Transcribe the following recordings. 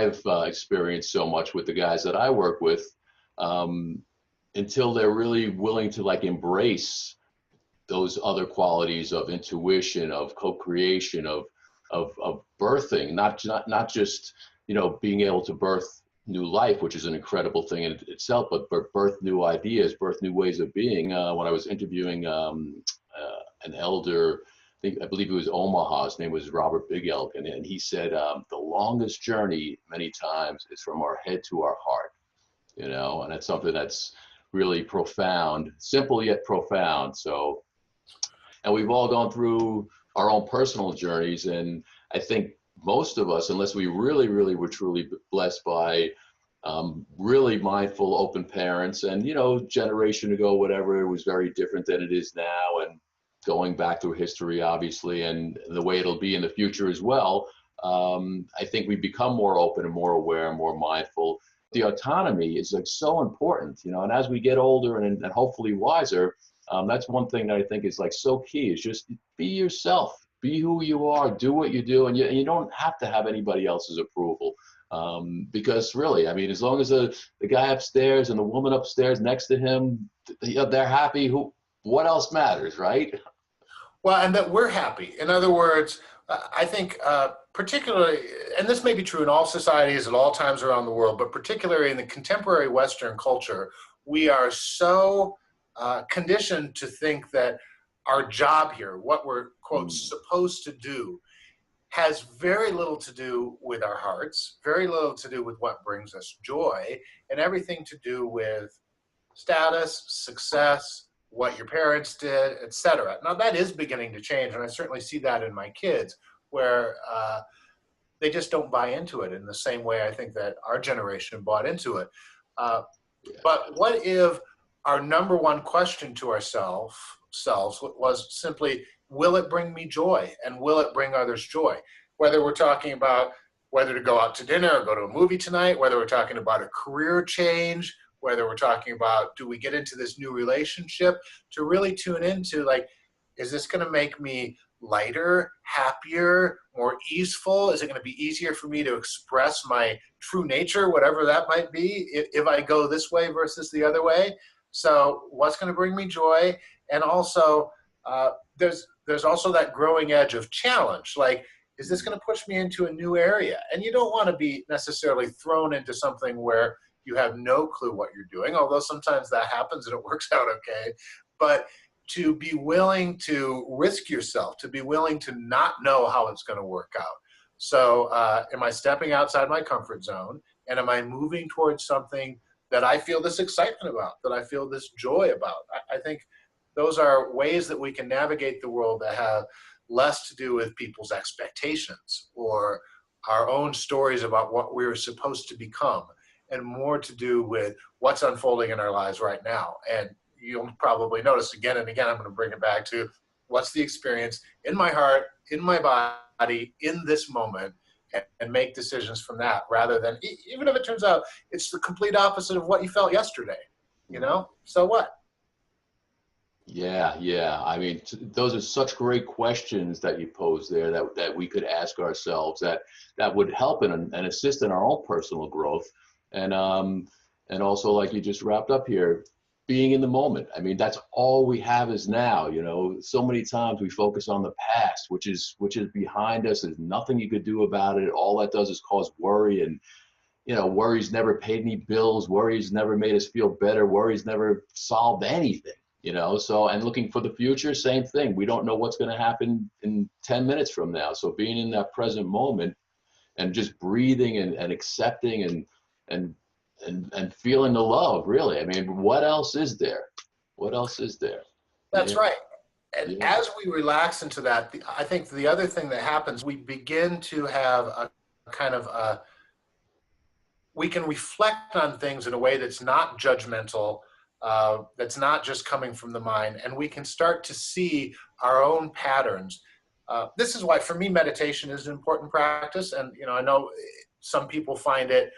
I've experienced so much with the guys that I work with, until they're really willing to like embrace those other qualities of intuition, of co-creation, of birthing, not just, you know, being able to birth new life, which is an incredible thing in itself, but birth new ideas, birth new ways of being. When I was interviewing an elder, I believe it was Omaha, his name was Robert Big Elk, and he said the longest journey many times is from our head to our heart, you know, and that's something that's really profound, simple yet profound. So, and we've all gone through our own personal journeys, and I think most of us, unless we really, really were truly blessed by really mindful, open parents, and, you know, generation ago, whatever, it was very different than it is now, and going back through history, obviously, and the way it'll be in the future as well. I think we become more open and more aware and more mindful. The autonomy is like so important, you know, and as we get older and hopefully wiser, that's one thing that I think is like so key, is just be yourself, be who you are, do what you do, and you don't have to have anybody else's approval. Because really, I mean, as long as the guy upstairs and the woman upstairs next to him, they're happy, what else matters, right? Well, and that we're happy. In other words, I think particularly, and this may be true in all societies at all times around the world, but particularly in the contemporary Western culture, we are so conditioned to think that our job here, what we're, quote, supposed to do, has very little to do with our hearts, very little to do with what brings us joy, and everything to do with status, success, what your parents did, etc. Now that is beginning to change, and I certainly see that in my kids, where they just don't buy into it in the same way I think that our generation bought into it. But what if our number one question to ourselves was simply, will it bring me joy, and will it bring others joy? Whether we're talking about whether to go out to dinner or go to a movie tonight, whether we're talking about a career change, whether we're talking about, do we get into this new relationship, to really tune into, like, is this going to make me lighter, happier, more easeful? Is it going to be easier for me to express my true nature, whatever that might be, if I go this way versus the other way? So what's going to bring me joy? And also, there's also that growing edge of challenge. Like, is this going to push me into a new area? And you don't want to be necessarily thrown into something where you have no clue what you're doing, although sometimes that happens and it works out okay. But to be willing to risk yourself, to be willing to not know how it's going to work out. So am I stepping outside my comfort zone? And am I moving towards something that I feel this excitement about, that I feel this joy about? I think those are ways that we can navigate the world that have less to do with people's expectations or our own stories about what we're supposed to become, and more to do with what's unfolding in our lives right now. And you'll probably notice again and again, I'm going to bring it back to what's the experience in my heart, in my body, in this moment, and make decisions from that, rather than, even if it turns out it's the complete opposite of what you felt yesterday, you know, so what? Yeah. I mean, those are such great questions that you pose there that we could ask ourselves that would help and assist in our own personal growth. And also, like you just wrapped up here, being in the moment. I mean, that's all we have is now. You know, so many times we focus on the past, which is behind us. There's nothing you could do about it. All that does is cause worry, and you know, worries never paid any bills. Worries never made us feel better. Worries never solved anything. You know, so, and looking for the future, same thing. We don't know what's going to happen in 10 minutes from now. So being in that present moment and just breathing and accepting and feeling the love, really. I mean, what else is there? What else is there? That's right. And as we relax into that, I think the other thing that happens, we begin to have a kind of we can reflect on things in a way that's not judgmental, that's not just coming from the mind, and we can start to see our own patterns. This is why, for me, meditation is an important practice. And, you know, I know some people find it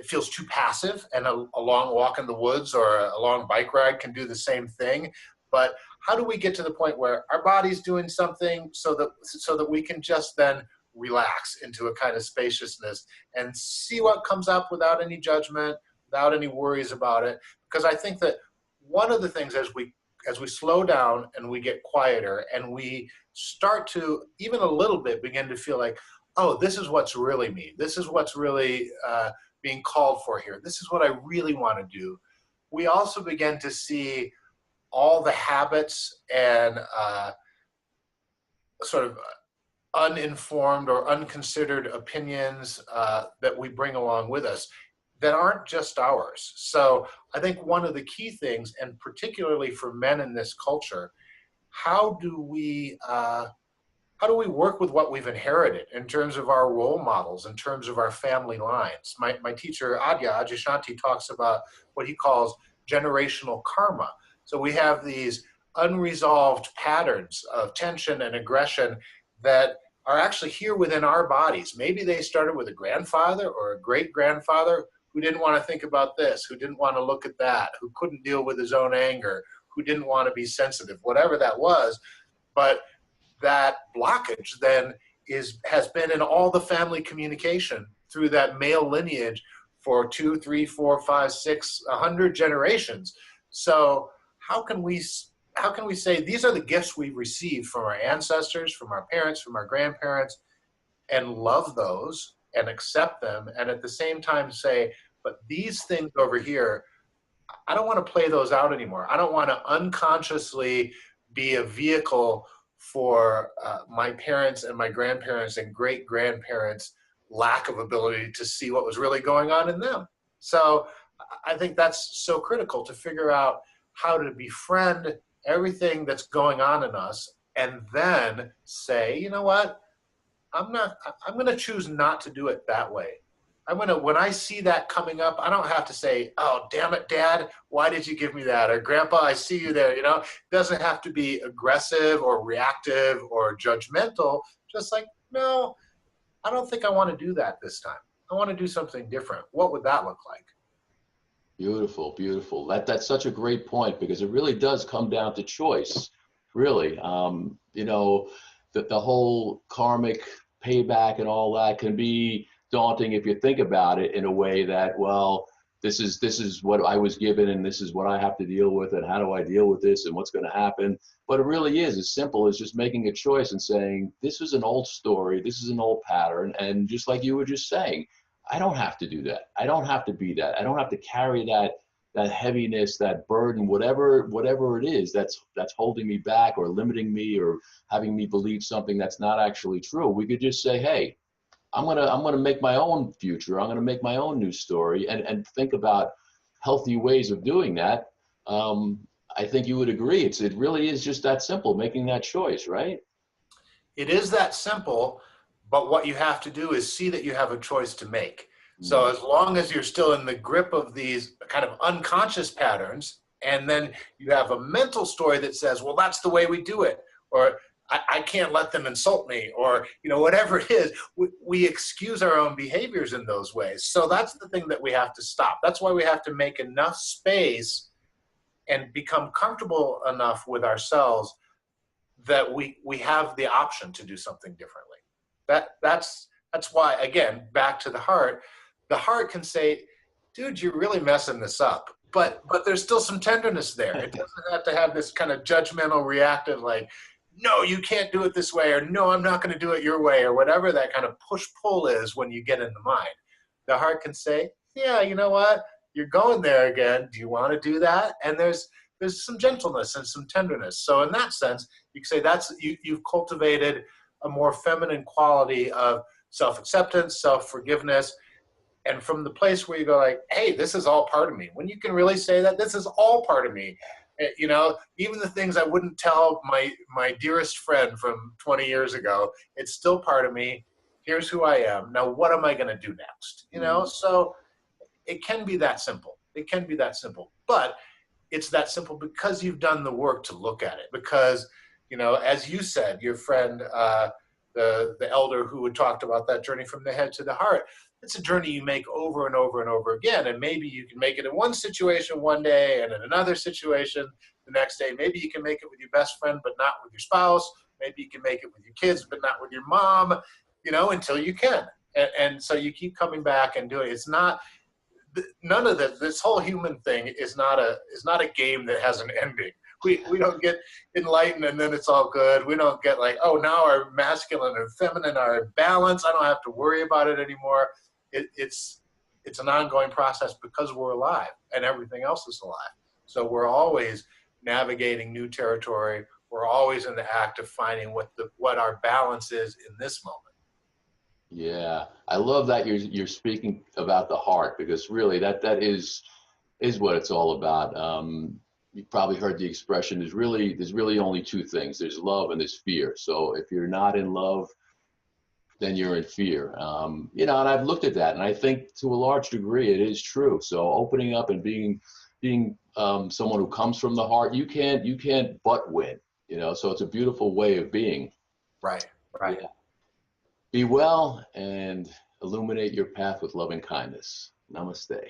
feels too passive, and a long walk in the woods or a long bike ride can do the same thing. But how do we get to the point where our body's doing something so that we can just then relax into a kind of spaciousness and see what comes up without any judgment, without any worries about it. Because I think that one of the things as we slow down and we get quieter and we start to even a little bit begin to feel like, oh, this is what's really me. This is what's really being called for here. This is what I really want to do. We also begin to see all the habits and sort of uninformed or unconsidered opinions that we bring along with us that aren't just ours. So I think one of the key things, and particularly for men in this culture, how do we work with what we've inherited in terms of our role models, in terms of our family lines? My teacher, Adyashanti, talks about what he calls generational karma. So we have these unresolved patterns of tension and aggression that are actually here within our bodies. Maybe they started with a grandfather or a great-grandfather who didn't want to think about this, who didn't want to look at that, who couldn't deal with his own anger, who didn't want to be sensitive, whatever that was. But that blockage then has been in all the family communication through that male lineage for 2, 3, 4, 5, 6, 100 generations. So how can we say these are the gifts we've received from our ancestors, from our parents, from our grandparents, and love those and accept them, and at the same time say, but these things over here, I don't want to play those out anymore. I don't want to unconsciously be a vehicle for my parents and my grandparents and great-grandparents' lack of ability to see what was really going on in them. So I think that's so critical to figure out how to befriend everything that's going on in us and then say, you know what, I'm going to choose not to do it that way. When I see that coming up, I don't have to say, oh, damn it, Dad, why did you give me that? Or Grandpa, I see you there, It doesn't have to be aggressive or reactive or judgmental. Just like, no, I don't think I want to do that this time. I want to do something different. What would that look like? Beautiful, beautiful. That's such a great point, because it really does come down to choice, really. The whole karmic payback and all that can be daunting if you think about it in a way that, well, this is what I was given and this is what I have to deal with, and how do I deal with this and what's going to happen. But it really is as simple as just making a choice and saying, this is an old story, this is an old pattern, and just like you were just saying, I don't have to do that. I don't have to be that. I don't have to carry that heaviness, that burden, whatever it is that's holding me back or limiting me or having me believe something that's not actually true. We could just say, hey, I'm gonna make my own future. I'm gonna make my own new story, and think about healthy ways of doing that. I think you would agree. It really is just that simple, making that choice, right? It is that simple, but what you have to do is see that you have a choice to make. So as long as you're still in the grip of these kind of unconscious patterns, and then you have a mental story that says, well, that's the way we do it, or I can't let them insult me, or whatever it is, we excuse our own behaviors in those ways. So that's the thing that we have to stop. That's why we have to make enough space and become comfortable enough with ourselves that we have the option to do something differently. That's why, again, back to the heart can say, dude, you're really messing this up. But there's still some tenderness there. It doesn't have to have this kind of judgmental, reactive, like, no, you can't do it this way, or no, I'm not going to do it your way, or whatever that kind of push-pull is when you get in the mind. The heart can say, yeah, you know what? You're going there again. Do you want to do that? And there's some gentleness and some tenderness. So in that sense, you can say you've cultivated a more feminine quality of self-acceptance, self-forgiveness, and from the place where you go like, hey, this is all part of me. When you can really say that, this is all part of me. Even the things I wouldn't tell my dearest friend from 20 years ago, it's still part of me. Here's who I am. Now, what am I going to do next? So it can be that simple. It can be that simple. But it's that simple because you've done the work to look at it. Because, as you said, your friend, the elder who had talked about that journey from the head to the heart, it's a journey you make over and over and over again. And maybe you can make it in one situation one day and in another situation the next day. Maybe you can make it with your best friend, but not with your spouse. Maybe you can make it with your kids, but not with your mom. you know, until you can. And so you keep coming back and doing it. It's not, none of this whole human thing is not a game that has an ending. We don't get enlightened and then it's all good. We don't get like, oh, now our masculine and feminine are in balance. I don't have to worry about it anymore. It's an ongoing process because we're alive and everything else is alive. So we're always navigating new territory. We're always in the act of finding what our balance is in this moment. Yeah, I love that you're speaking about the heart, because really that is what it's all about. You've probably heard the expression, there's really only two things. There's love and there's fear. So if you're not in love, then you're in fear. You know, and I've looked at that, and I think to a large degree it is true. So opening up and being someone who comes from the heart, you can't but win. You know, so it's a beautiful way of being. Right, right. Yeah. Be well and illuminate your path with loving kindness. Namaste.